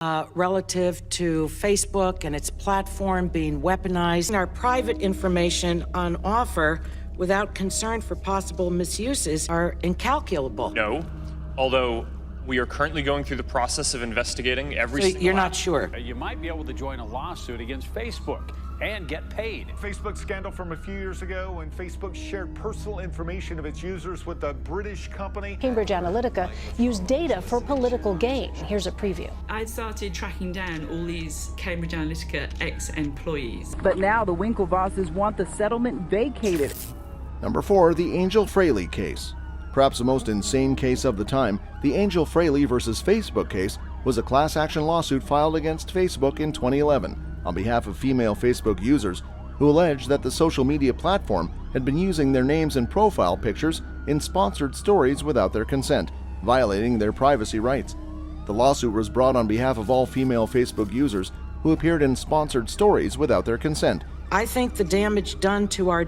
Relative to Facebook and its platform being weaponized, our private information on offer without concern for possible misuses are incalculable. No, although we are currently going through the process of investigating every single... You're not sure? You might be able to join a lawsuit against Facebook and get paid. Facebook scandal from a few years ago when Facebook shared personal information of its users with a British company. Cambridge Analytica used data for political gain. Here's a preview. I started tracking down all these Cambridge Analytica ex-employees. But now the Winklevosses want the settlement vacated. Number 4, the Angel Fraley case. Perhaps the most insane case of the time, the Angel Fraley versus Facebook case was a class action lawsuit filed against Facebook in 2011 on behalf of female Facebook users who alleged that the social media platform had been using their names and profile pictures in sponsored stories without their consent, violating their privacy rights. The lawsuit was brought on behalf of all female Facebook users who appeared in sponsored stories without their consent. I think the damage done to our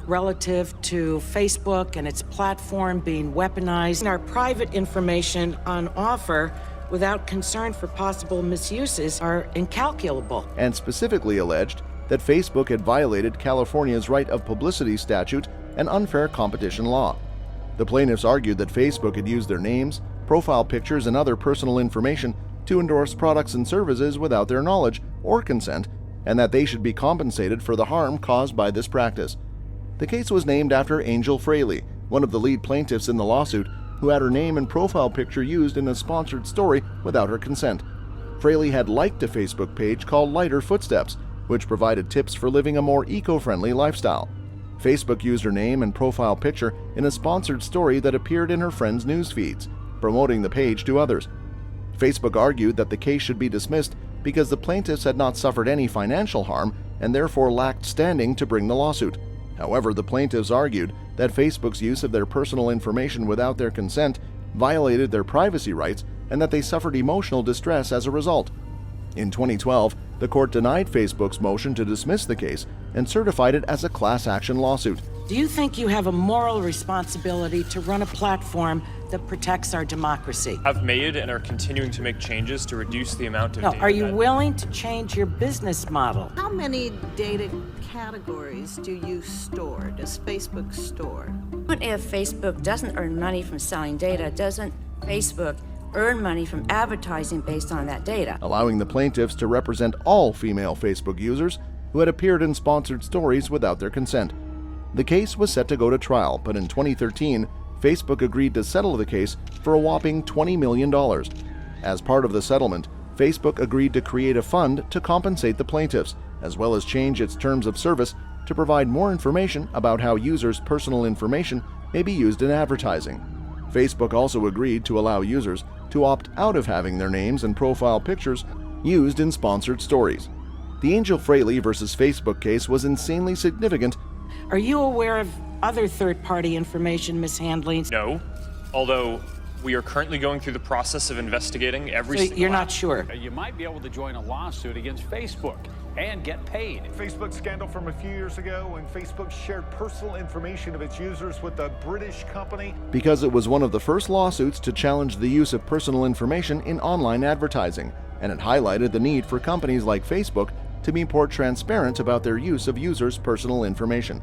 relative to Facebook and its platform being weaponized, our private information on offer without concern for possible misuses are incalculable. And specifically alleged that Facebook had violated California's right of publicity statute and unfair competition law. The plaintiffs argued that Facebook had used their names, profile pictures, and other personal information to endorse products and services without their knowledge or consent, and that they should be compensated for the harm caused by this practice. The case was named after Angel Fraley, one of the lead plaintiffs in the lawsuit, who had her name and profile picture used in a sponsored story without her consent. Fraley had liked a Facebook page called Lighter Footsteps, which provided tips for living a more eco-friendly lifestyle. Facebook used her name and profile picture in a sponsored story that appeared in her friends' news feeds, promoting the page to others. Facebook argued that the case should be dismissed because the plaintiffs had not suffered any financial harm and therefore lacked standing to bring the lawsuit. However, the plaintiffs argued that Facebook's use of their personal information without their consent violated their privacy rights and that they suffered emotional distress as a result. In 2012, the court denied Facebook's motion to dismiss the case and certified it as a class action lawsuit. Do you think you have a moral responsibility to run a platform that protects our democracy? Have made and are continuing to make changes to reduce the amount of data. Are you willing to change your business model? How many data categories do you store? Does Facebook store? Even if Facebook doesn't earn money from selling data, doesn't Facebook earn money from advertising based on that data? Allowing the plaintiffs to represent all female Facebook users who had appeared in sponsored stories without their consent. The case was set to go to trial, but in 2013, Facebook agreed to settle the case for a whopping $20 million. As part of the settlement, Facebook agreed to create a fund to compensate the plaintiffs, as well as change its terms of service to provide more information about how users' personal information may be used in advertising. Facebook also agreed to allow users to opt out of having their names and profile pictures used in sponsored stories. The Angel Fraley versus Facebook case was insanely significant. Are you aware of other third-party information mishandlings? No, although we are currently going through the process of investigating every single... You're not sure? You might be able to join a lawsuit against Facebook and get paid. Facebook scandal from a few years ago when Facebook shared personal information of its users with a British company. Because it was one of the first lawsuits to challenge the use of personal information in online advertising, and it highlighted the need for companies like Facebook to be more transparent about their use of users' personal information.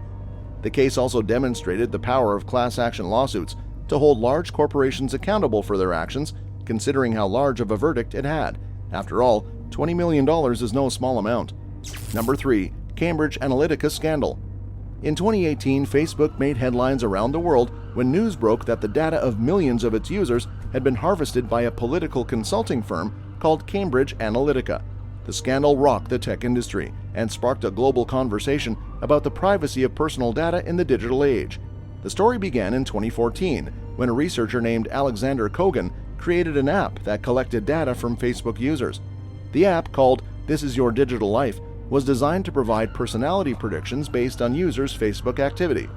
The case also demonstrated the power of class action lawsuits to hold large corporations accountable for their actions, considering how large of a verdict it had. After all, $20 million is no small amount. Number 3. Cambridge Analytica scandal. In 2018, Facebook made headlines around the world when news broke that the data of millions of its users had been harvested by a political consulting firm called Cambridge Analytica. The scandal rocked the tech industry and sparked a global conversation about the privacy of personal data in the digital age. The story began in 2014 when a researcher named Alexander Kogan created an app that collected data from Facebook users. The app, called This Is Your Digital Life, was designed to provide personality predictions based on users' Facebook activity.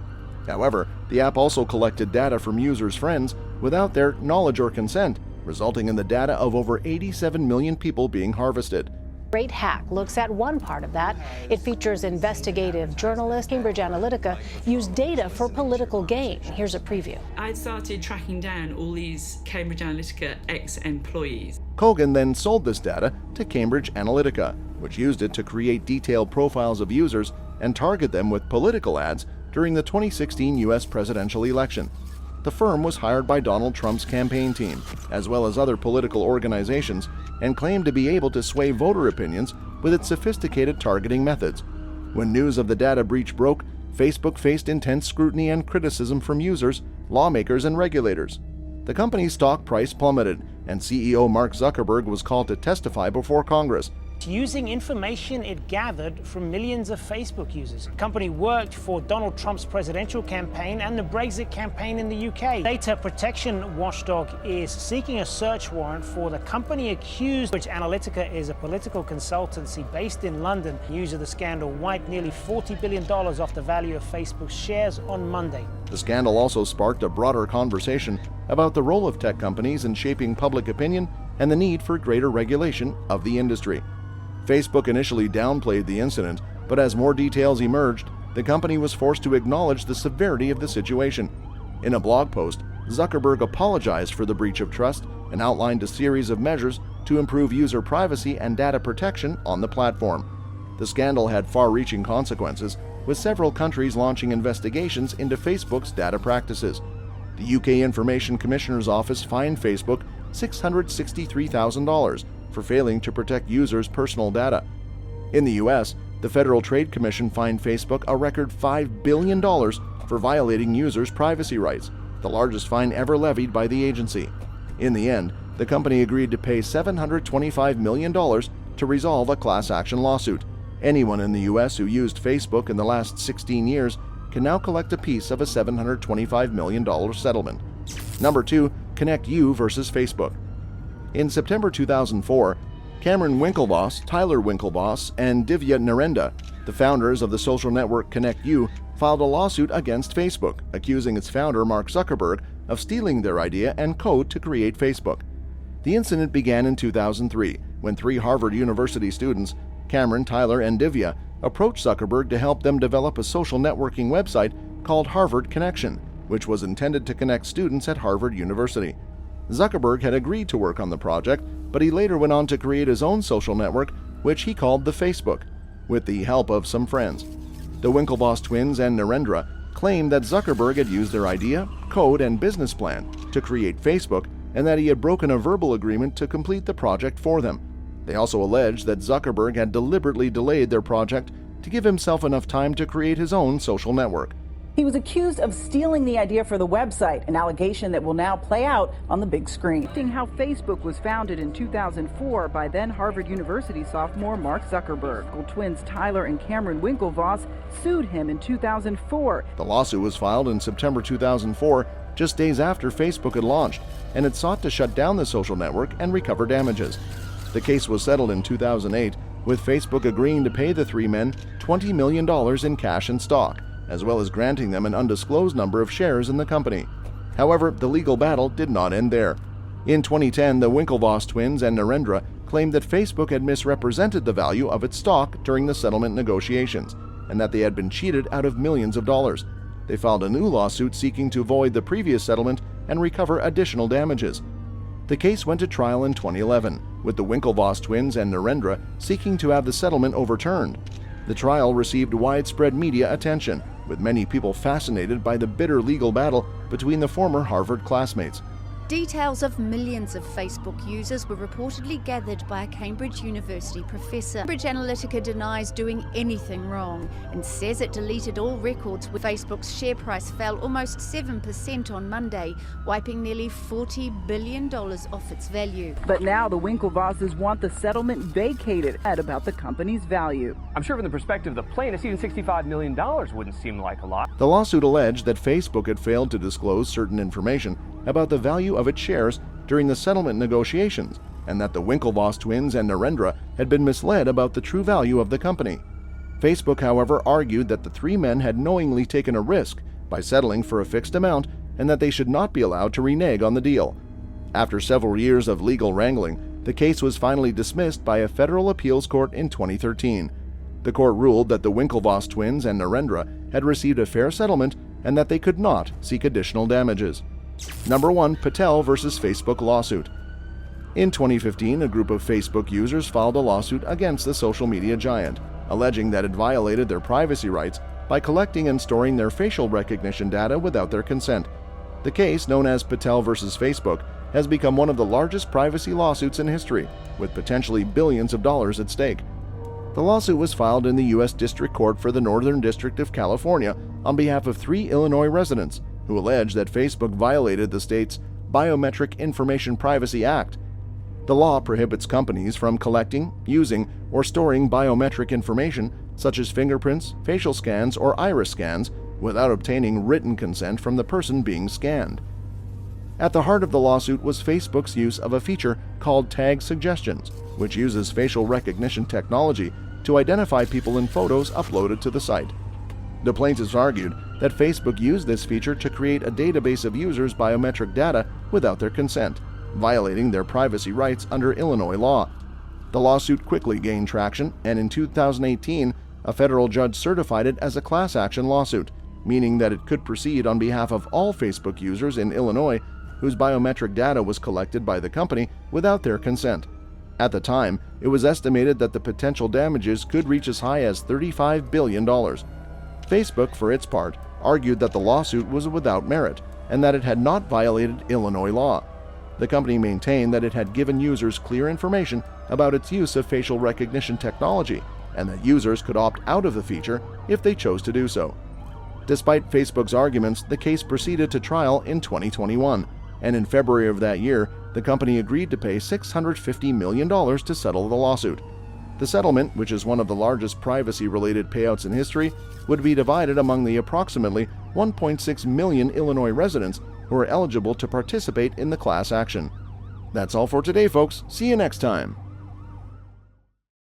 However, the app also collected data from users' friends without their knowledge or consent, resulting in the data of over 87 million people being harvested. Great Hack looks at one part of that. It features investigative journalist. Cambridge Analytica used data for political gain. Here's a preview. I started tracking down all these Cambridge Analytica ex-employees. Kogan then sold this data to Cambridge Analytica, which used it to create detailed profiles of users and target them with political ads during the 2016 U.S. presidential election. The firm was hired by Donald Trump's campaign team, as well as other political organizations, and claimed to be able to sway voter opinions with its sophisticated targeting methods. When news of the data breach broke, Facebook faced intense scrutiny and criticism from users, lawmakers, and regulators. The company's stock price plummeted, and CEO Mark Zuckerberg was called to testify before Congress. Using information it gathered from millions of Facebook users. The company worked for Donald Trump's presidential campaign and the Brexit campaign in the UK. Data protection watchdog is seeking a search warrant for the company accused, which Analytica is a political consultancy based in London. News of the scandal wiped nearly $40 billion off the value of Facebook's shares on Monday. The scandal also sparked a broader conversation about the role of tech companies in shaping public opinion and the need for greater regulation of the industry. Facebook initially downplayed the incident, but as more details emerged, the company was forced to acknowledge the severity of the situation. In a blog post, Zuckerberg apologized for the breach of trust and outlined a series of measures to improve user privacy and data protection on the platform. The scandal had far-reaching consequences, with several countries launching investigations into Facebook's data practices. The UK Information Commissioner's Office fined Facebook $663,000 for failing to protect users' personal data. In the US, the Federal Trade Commission fined Facebook a record $5 billion for violating users' privacy rights, the largest fine ever levied by the agency. In the end, the company agreed to pay $725 million to resolve a class action lawsuit. Anyone in the US who used Facebook in the last 16 years can now collect a piece of a $725 million settlement. Number 2. Connect You versus Facebook. In September 2004, Cameron Winklevoss, Tyler Winklevoss, and Divya Narendra, the founders of the social network Connect You, filed a lawsuit against Facebook, accusing its founder Mark Zuckerberg of stealing their idea and code to create Facebook. The incident began in 2003, when 3 Harvard University students, Cameron, Tyler, and Divya, approached Zuckerberg to help them develop a social networking website called Harvard Connection, which was intended to connect students at Harvard University. Zuckerberg had agreed to work on the project, but he later went on to create his own social network, which he called the Facebook, with the help of some friends. The Winklevoss twins and Narendra claimed that Zuckerberg had used their idea, code, and business plan to create Facebook, and that he had broken a verbal agreement to complete the project for them. They also alleged that Zuckerberg had deliberately delayed their project to give himself enough time to create his own social network. He was accused of stealing the idea for the website, an allegation that will now play out on the big screen. How Facebook was founded in 2004 by then Harvard University sophomore Mark Zuckerberg. Twins Tyler and Cameron Winklevoss sued him in 2004. The lawsuit was filed in September 2004, just days after Facebook had launched, and it sought to shut down the social network and recover damages. The case was settled in 2008, with Facebook agreeing to pay the 3 men $20 million in cash and stock, as well as granting them an undisclosed number of shares in the company. However, the legal battle did not end there. In 2010, the Winklevoss twins and Narendra claimed that Facebook had misrepresented the value of its stock during the settlement negotiations, and that they had been cheated out of millions of dollars. They filed a new lawsuit seeking to void the previous settlement and recover additional damages. The case went to trial in 2011, with the Winklevoss twins and Narendra seeking to have the settlement overturned. The trial received widespread media attention, with many people fascinated by the bitter legal battle between the former Harvard classmates. Details of millions of Facebook users were reportedly gathered by a Cambridge University professor. Cambridge Analytica denies doing anything wrong and says it deleted all records. Facebook's share price fell almost 7% on Monday, wiping nearly $40 billion off its value. But now the Winklevosses want the settlement vacated at about the company's value. I'm sure from the perspective of the plaintiffs, even $65 million wouldn't seem like a lot. The lawsuit alleged that Facebook had failed to disclose certain information about the value of its shares during the settlement negotiations, and that the Winklevoss twins and Narendra had been misled about the true value of the company. Facebook, however, argued that the 3 men had knowingly taken a risk by settling for a fixed amount and that they should not be allowed to renege on the deal. After several years of legal wrangling, the case was finally dismissed by a federal appeals court in 2013. The court ruled that the Winklevoss twins and Narendra had received a fair settlement and that they could not seek additional damages. Number 1. Patel versus Facebook lawsuit. In 2015, a group of Facebook users filed a lawsuit against the social media giant, alleging that it violated their privacy rights by collecting and storing their facial recognition data without their consent. The case, known as Patel versus Facebook, has become one of the largest privacy lawsuits in history, with potentially billions of dollars at stake. The lawsuit was filed in the U.S. District Court for the Northern District of California on behalf of 3 Illinois residents who allege that Facebook violated the state's Biometric Information Privacy Act. The law prohibits companies from collecting, using, or storing biometric information such as fingerprints, facial scans, or iris scans without obtaining written consent from the person being scanned. At the heart of the lawsuit was Facebook's use of a feature called Tag Suggestions, which uses facial recognition technology to identify people in photos uploaded to the site. The plaintiffs argued that Facebook used this feature to create a database of users' biometric data without their consent, violating their privacy rights under Illinois law. The lawsuit quickly gained traction, and in 2018, a federal judge certified it as a class action lawsuit, meaning that it could proceed on behalf of all Facebook users in Illinois whose biometric data was collected by the company without their consent. At the time, it was estimated that the potential damages could reach as high as $35 billion. Facebook, for its part, argued that the lawsuit was without merit and that it had not violated Illinois law. The company maintained that it had given users clear information about its use of facial recognition technology and that users could opt out of the feature if they chose to do so. Despite Facebook's arguments, the case proceeded to trial in 2021, and in February of that year, the company agreed to pay $650 million to settle the lawsuit. The settlement, which is one of the largest privacy-related payouts in history, would be divided among the approximately 1.6 million Illinois residents who are eligible to participate in the class action. That's all for today, folks. See you next time.